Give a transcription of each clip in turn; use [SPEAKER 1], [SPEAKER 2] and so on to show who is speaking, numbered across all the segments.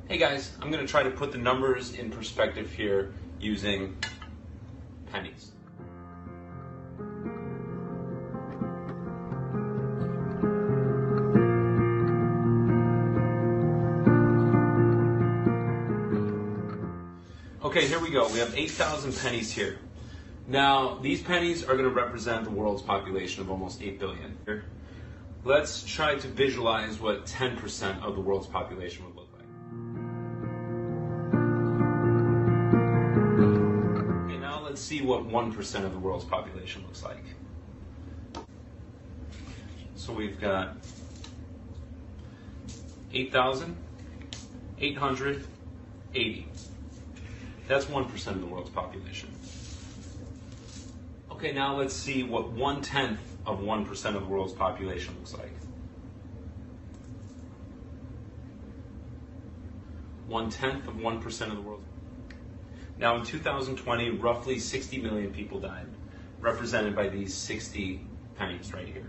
[SPEAKER 1] Hey guys, I'm going to try to put the numbers in perspective here using pennies. Okay, here we go. We have 8,000 pennies here. Now, these pennies are going to represent the world's population of almost 8 billion. Let's try to visualize what 10% of the world's population would look like. Okay, now let's see what 1% of the world's population looks like. So we've got 8,880. That's 1% of the world's population. Okay, now let's see what 1/10 of 1% of the world's population looks like. 1/10 of 1% of the world. Now in 2020, roughly 60 million people died, represented by these 60 pennies right here.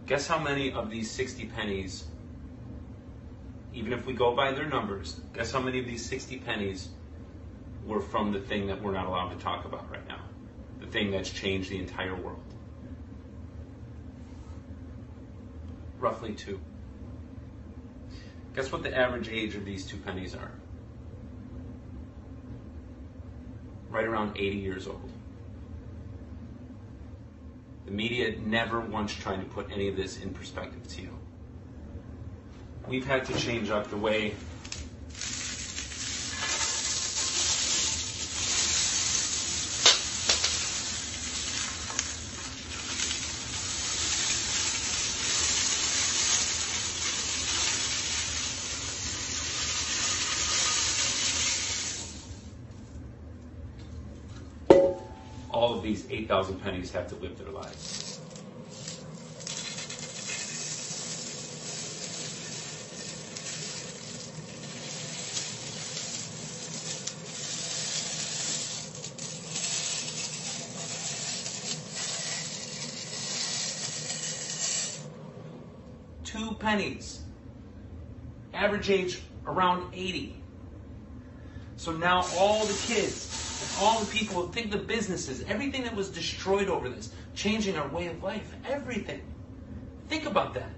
[SPEAKER 1] Guess how many of these 60 pennies, even if we go by their numbers, guess how many of these 60 pennies were from the thing that we're not allowed to talk about right now? The thing that's changed the entire world. Roughly 2. Guess what the average age of these 2 pennies are? Right around 80 years old. The media never once tried to put any of this in perspective to you. We've had to change up the way all of these 8,000 pennies have to live their lives. Two pennies. Average age around 80. So now all the kids, all the people, think the businesses, everything that was destroyed over this, changing our way of life, everything. Think about that.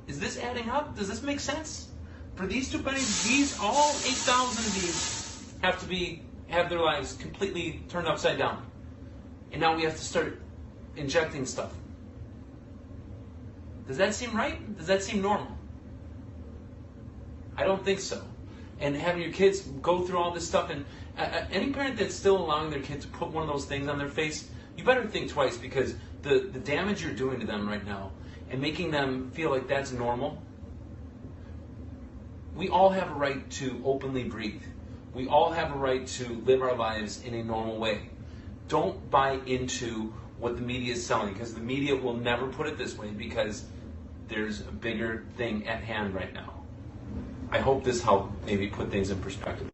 [SPEAKER 1] Is this adding up? Does this make sense? For these 2 pennies, all 8,000 of these have their lives completely turned upside down. And now we have to start injecting stuff. Does that seem right? Does that seem normal? I don't think so. And having your kids go through all this stuff, and any parent that's still allowing their kid to put one of those things on their face, you better think twice, because the damage you're doing to them right now and making them feel like that's normal. We all have a right to openly breathe. We all have a right to live our lives in a normal way. Don't buy into what the media is selling, because the media will never put it this way, because there's a bigger thing at hand right now. I hope this helped maybe put things in perspective.